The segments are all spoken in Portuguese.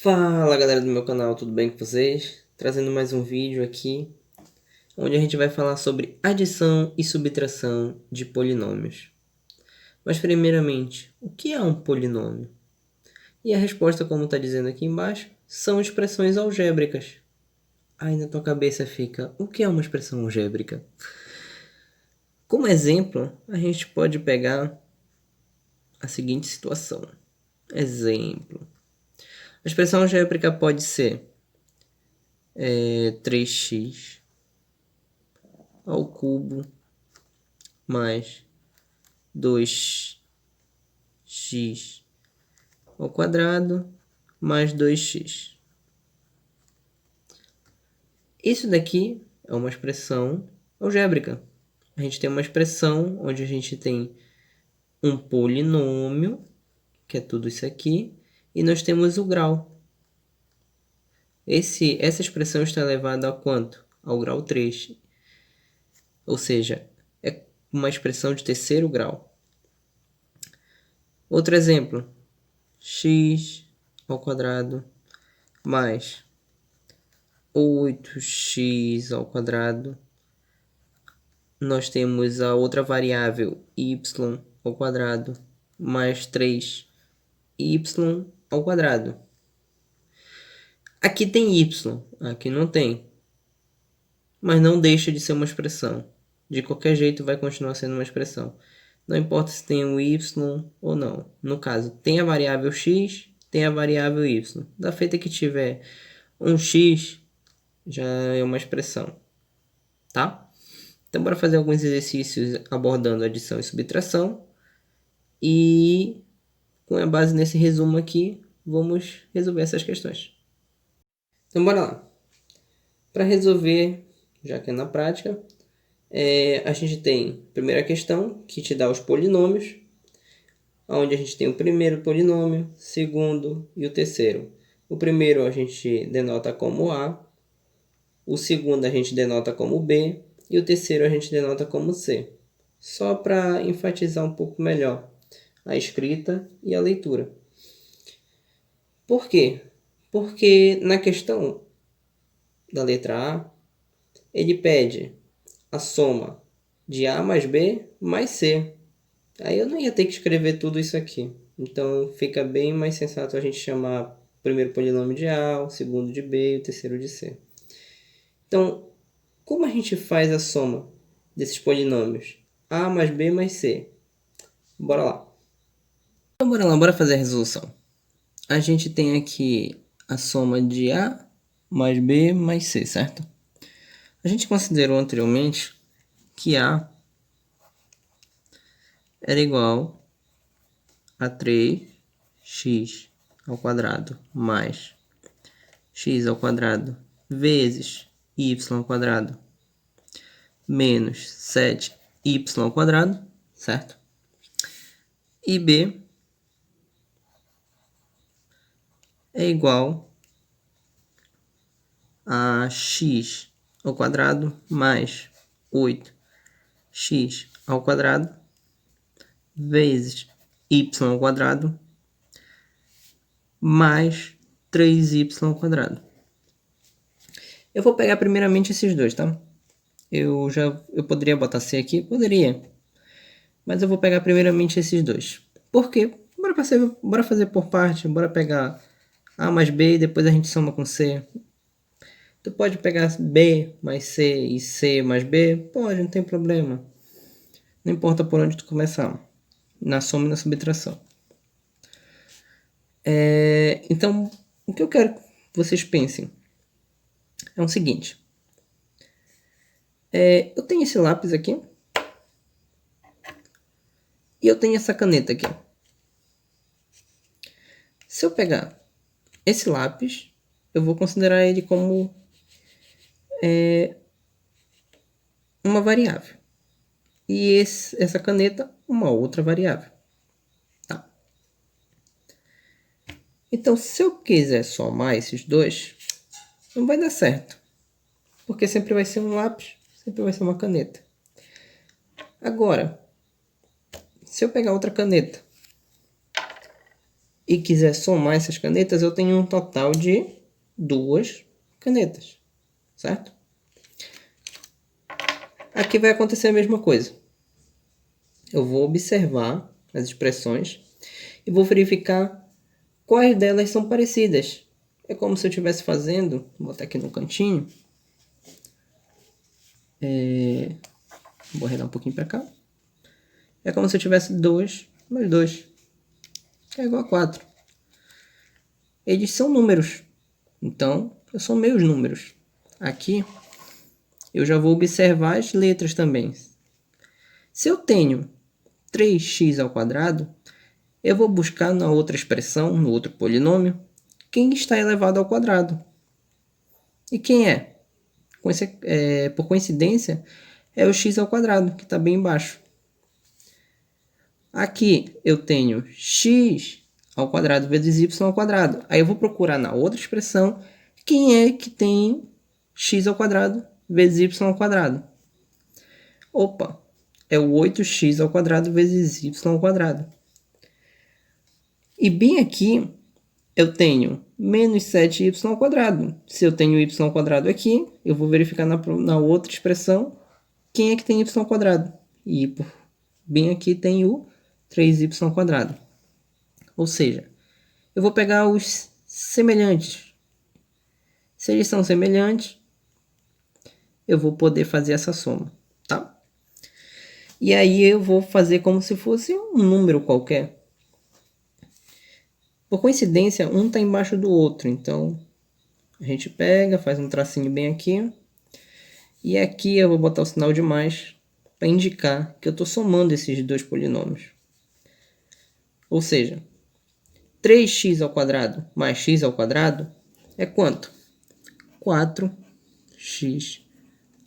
Fala galera do meu canal, tudo bem com vocês? Trazendo mais um vídeo aqui, onde a gente vai falar sobre adição e subtração de polinômios. Mas primeiramente, o que é um polinômio? E a resposta, como está dizendo aqui embaixo, são expressões algébricas. Aí na tua cabeça fica, o que é uma expressão algébrica? Como exemplo, a gente pode pegar a seguinte situação. Exemplo. A expressão algébrica pode ser 3x ao cubo mais 2x ao quadrado mais 2x. Isso daqui é uma expressão algébrica. A gente tem uma expressão onde a gente tem um polinômio, que é tudo isso aqui, e nós temos o grau. Essa expressão está elevada a quanto? Ao grau 3. Ou seja, é uma expressão de terceiro grau. Outro exemplo, x ao quadrado mais 8x ao quadrado. Nós temos a outra variável y ao quadrado mais 3y ao quadrado. Aqui tem y, aqui não tem. Mas não deixa de ser uma expressão. De qualquer jeito vai continuar sendo uma expressão. Não importa se tem um y ou não. No caso, tem a variável x, tem a variável y. Da feita que tiver um x, já é uma expressão. Tá? Então, bora fazer alguns exercícios abordando adição e subtração. E, com base nesse resumo aqui, vamos resolver essas questões. Então, bora lá. Para resolver, já que é na prática, a gente tem a primeira questão, que te dá os polinômios, onde a gente tem o primeiro polinômio, segundo e o terceiro. O primeiro a gente denota como A, o segundo a gente denota como B, e o terceiro a gente denota como C. Só para enfatizar um pouco melhor a escrita e a leitura. Por quê? Porque na questão da letra A, ele pede a soma de A mais B mais C. Aí eu não ia ter que escrever tudo isso aqui. Então fica bem mais sensato a gente chamar o primeiro polinômio de A, o segundo de B e o terceiro de C. Então, como a gente faz a soma desses polinômios? A mais B mais C. Bora lá. Então, bora lá, bora fazer a resolução. A gente tem aqui a soma de A mais B mais C, certo? A gente considerou anteriormente que A era igual a 3x ao quadrado mais x ao quadrado vezes y ao quadrado menos 7y ao quadrado, certo? E B é igual a x ao quadrado mais 8x ao quadrado vezes y ao quadrado mais 3y ao quadrado. Eu vou pegar primeiramente esses dois, tá? Eu poderia botar C aqui? Poderia. Mas eu vou pegar primeiramente esses dois. Por quê? Bora fazer por parte. Bora pegar A mais B e depois a gente soma com C. Tu pode pegar B mais C e C mais B? Pode, não tem problema. Não importa por onde tu começar. Na soma e na subtração. Então, o que eu quero que vocês pensem é o seguinte. Eu tenho esse lápis aqui. E eu tenho essa caneta aqui. Se eu pegar esse lápis, eu vou considerar ele como uma variável. E essa caneta, uma outra variável. Tá. Então, se eu quiser somar esses dois, não vai dar certo. Porque sempre vai ser um lápis, sempre vai ser uma caneta. Agora, se eu pegar outra caneta e quiser somar essas canetas, eu tenho um total de 2 canetas, certo? Aqui vai acontecer a mesma coisa. Eu vou observar as expressões e vou verificar quais delas são parecidas. É como se eu estivesse fazendo, vou botar aqui no cantinho, vou arredar um pouquinho para cá. É como se eu tivesse 2 mais 2, que é igual a 4. Eles são números, então eu somei os números. Aqui eu já vou observar as letras também. Se eu tenho 3x ao quadrado, eu vou buscar na outra expressão, no outro polinômio, quem está elevado ao quadrado. E quem é? Por coincidência, é o x ao quadrado, que está bem embaixo. Aqui eu tenho x ao quadrado vezes y ao quadrado. Aí eu vou procurar na outra expressão quem é que tem x ao quadrado vezes y ao quadrado. Opa, é o 8x ao quadrado vezes y ao quadrado. E bem aqui eu tenho menos 7y ao quadrado. Se eu tenho y ao quadrado aqui, eu vou verificar na outra expressão quem é que tem y ao quadrado. E bem aqui tem o 3y ao quadrado. Ou seja, eu vou pegar os semelhantes. Se eles são semelhantes, eu vou poder fazer essa soma, tá? E aí eu vou fazer como se fosse um número qualquer. Por coincidência, um está embaixo do outro, então a gente pega, faz um tracinho bem aqui. E aqui eu vou botar o sinal de mais para indicar que eu estou somando esses dois polinômios. Ou seja, 3x ao quadrado mais x ao quadrado é quanto? 4x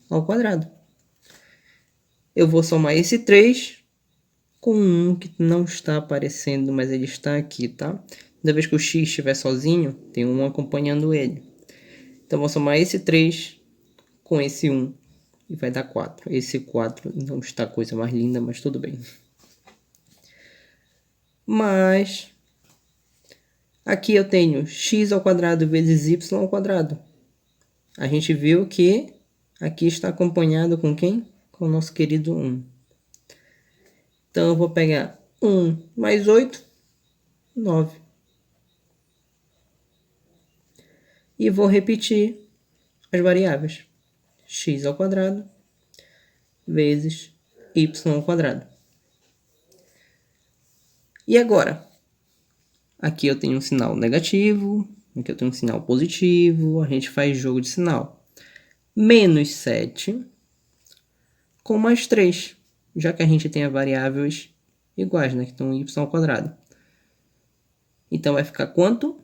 ao quadrado. Eu vou somar esse 3 com um que não está aparecendo, mas ele está aqui, tá? Toda vez que o x estiver sozinho, tem um acompanhando ele. Então, vou somar esse 3 com esse 1 e vai dar 4. Esse 4 não está a coisa mais linda, mas tudo bem. Mas aqui eu tenho x ao quadrado vezes y ao quadrado. A gente viu que aqui está acompanhado com quem? Com o nosso querido 1. Então, eu vou pegar 1 mais 8, 9. E vou repetir as variáveis. X ao quadrado vezes y ao quadrado. E agora? Aqui eu tenho um sinal negativo, aqui eu tenho um sinal positivo, a gente faz jogo de sinal. Menos 7 com mais 3, já que a gente tem as variáveis iguais, né? Que estão y ao quadrado. Então, vai ficar quanto?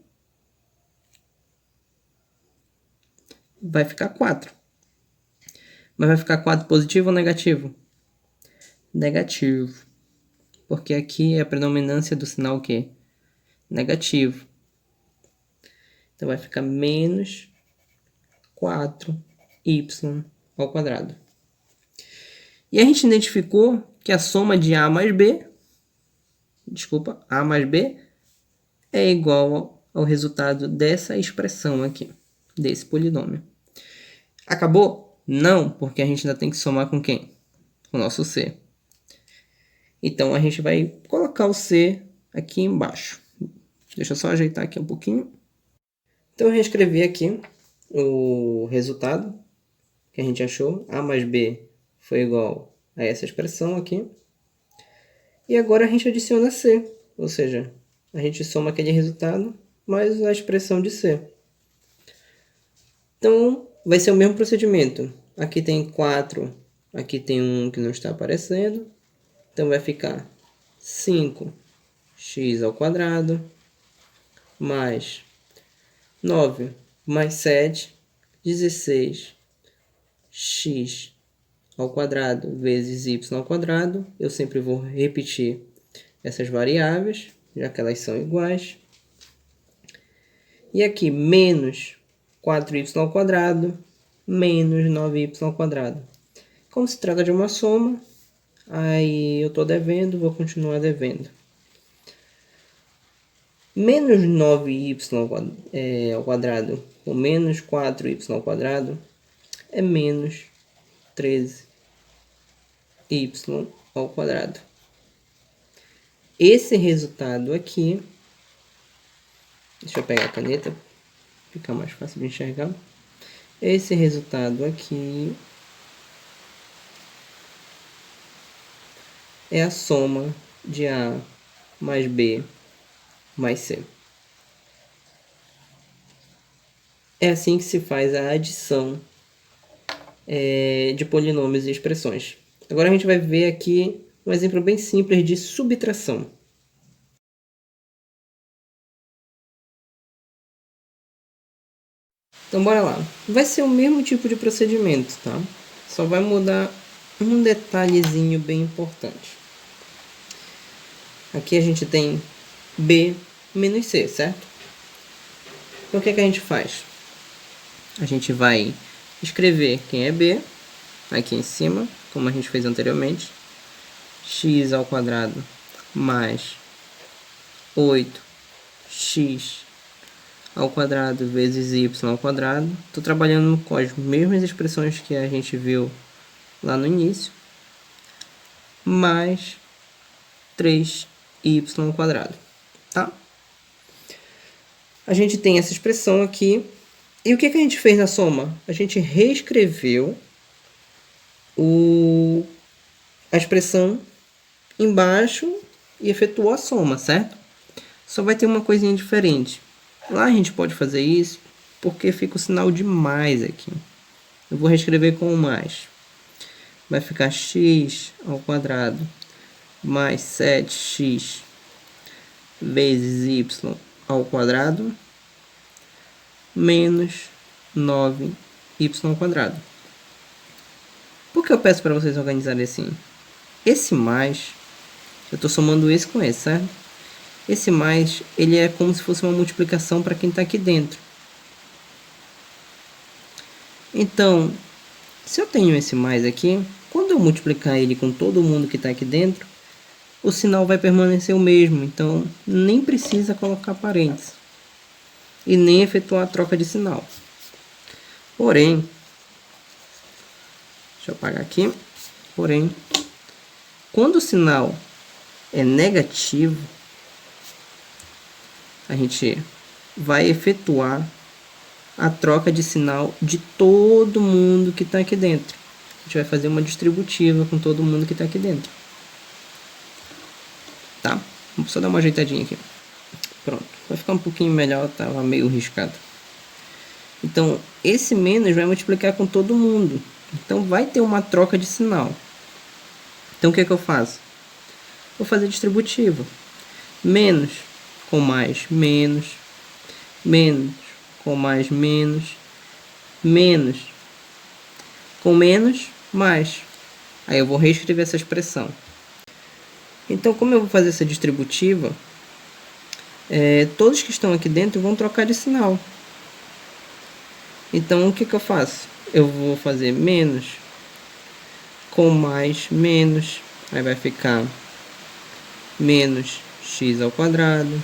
Vai ficar 4. Mas vai ficar 4 positivo ou negativo? Negativo. Porque aqui é a predominância do sinal o quê? Negativo. Então, vai ficar menos 4y ao quadrado. E a gente identificou que a soma de a mais b, a mais b, é igual ao resultado dessa expressão aqui, desse polinômio. Acabou? Não, porque a gente ainda tem que somar com quem? Com o nosso c. Então, a gente vai colocar o c aqui embaixo. Deixa eu só ajeitar aqui um pouquinho. Então, eu reescrevi aqui o resultado que a gente achou. A mais b foi igual a essa expressão aqui. E agora a gente adiciona c, ou seja, a gente soma aquele resultado mais a expressão de c. Então, vai ser o mesmo procedimento. Aqui tem 4, aqui tem 1 que não está aparecendo. Então, vai ficar 5x ao quadrado mais 9 mais 7, 16x ao quadrado vezes y ao quadrado. Eu sempre vou repetir essas variáveis, já que elas são iguais. E aqui, menos 4y ao quadrado menos 9y ao quadrado. Como se trata de uma soma, aí eu estou devendo, vou continuar devendo. Menos 9y ao quadrado com menos 4y ao quadrado é menos 13y ao quadrado. Esse resultado aqui, deixa eu pegar a caneta, fica mais fácil de enxergar. Esse resultado aqui é a soma de A mais B mais C. É assim que se faz a adição de polinômios e expressões. Agora a gente vai ver aqui um exemplo bem simples de subtração. Então bora lá. Vai ser o mesmo tipo de procedimento, tá? Só vai mudar um detalhezinho bem importante. Aqui a gente tem B menos C, certo? Então o que é que a gente faz? A gente vai escrever quem é B aqui em cima, como a gente fez anteriormente. X ao quadrado mais 8x ao quadrado vezes y ao quadrado. Estou trabalhando com as mesmas expressões que a gente viu lá no início, mais 3y ao quadrado, tá? A gente tem essa expressão aqui. E o que a gente fez na soma? A gente reescreveu a expressão embaixo e efetuou a soma, certo? Só vai ter uma coisinha diferente. Lá a gente pode fazer isso porque fica o sinal de mais aqui. Eu vou reescrever com o mais. Vai ficar x ao quadrado mais 7x vezes y ao quadrado menos 9y ao quadrado. Por que eu peço para vocês organizarem assim? Esse mais, eu estou somando esse com esse, certo? Esse mais, ele é como se fosse uma multiplicação para quem está aqui dentro. Então, se eu tenho esse mais aqui, quando eu multiplicar ele com todo mundo que está aqui dentro, o sinal vai permanecer o mesmo. Então, nem precisa colocar parênteses. E nem efetuar a troca de sinal. Porém, deixa eu apagar aqui. Porém, quando o sinal é negativo, a gente vai efetuar a troca de sinal de todo mundo que está aqui dentro. A gente vai fazer uma distributiva com todo mundo que está aqui dentro. Tá? Vamos só dar uma ajeitadinha aqui. Pronto. Vai ficar um pouquinho melhor, estava meio riscado. Então, esse menos vai multiplicar com todo mundo. Então, vai ter uma troca de sinal. Então, o que eu faço? Vou fazer distributiva. Menos com mais, menos. Menos com mais, menos. Menos com menos, mais. Aí eu vou reescrever essa expressão. Então, como eu vou fazer essa distributiva, todos que estão aqui dentro vão trocar de sinal. Então, o que eu faço? Eu vou fazer menos com mais, menos. Aí vai ficar menos x ao quadrado.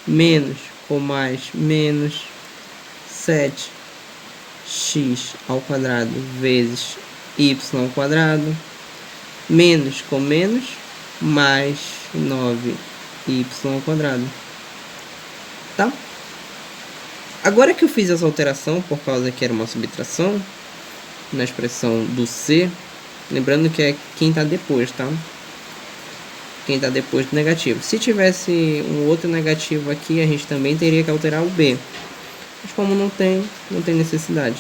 Menos com mais, menos 7x ao quadrado vezes y ao quadrado. Menos com menos, mais 9y ao quadrado. Tá? Agora que eu fiz essa alteração, por causa que era uma subtração, na expressão do C, lembrando que é quem está depois, tá? Quem está depois do negativo. Se tivesse um outro negativo aqui, a gente também teria que alterar o B. Mas como não tem necessidade.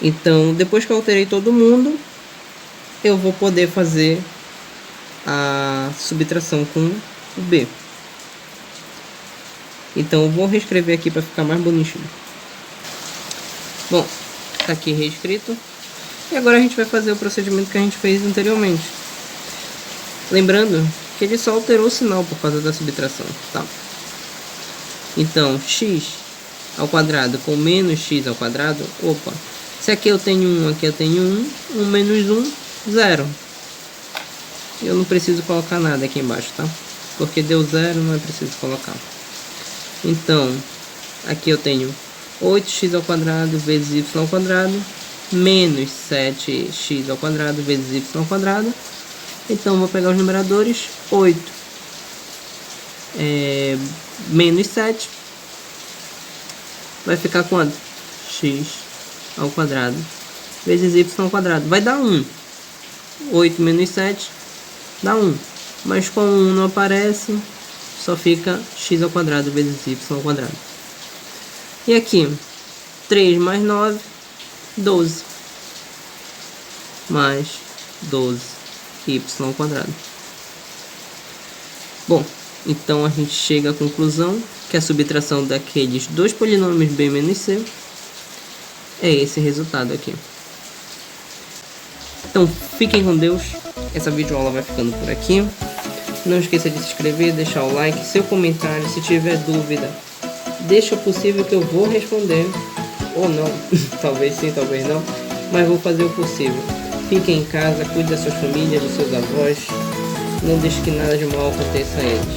Então, depois que eu alterei todo mundo, eu vou poder fazer a subtração com o B. Então, eu vou reescrever aqui para ficar mais bonitinho. Bom, está aqui reescrito. E agora a gente vai fazer o procedimento que a gente fez anteriormente. Lembrando que ele só alterou o sinal por causa da subtração, tá? Então, x ao quadrado com menos x ao quadrado, opa, se aqui eu tenho 1, aqui eu tenho 1, 1 menos 1, 0. Eu não preciso colocar nada aqui embaixo, tá? Porque deu 0, não é preciso colocar. Então, aqui eu tenho 8x² vezes y² menos 7x² vezes y². Então, vou pegar os numeradores. 8 menos 7 vai ficar quanto? x² vezes y². Vai dar 1. 8 menos 7 dá 1. Mas com 1 não aparece, só fica x² vezes y². E aqui, 3 mais 9, 12. Mais 12y². Bom, então a gente chega à conclusão que a subtração daqueles dois polinômios b menos c é esse resultado aqui. Então, fiquem com Deus. Essa videoaula vai ficando por aqui. Não esqueça de se inscrever, deixar o like, seu comentário. Se tiver dúvida, deixa o possível que eu vou responder. Ou não, talvez sim, talvez não. Mas vou fazer o possível. Fiquem em casa, cuide da sua família, dos seus avós. Não deixe que nada de mal aconteça a eles.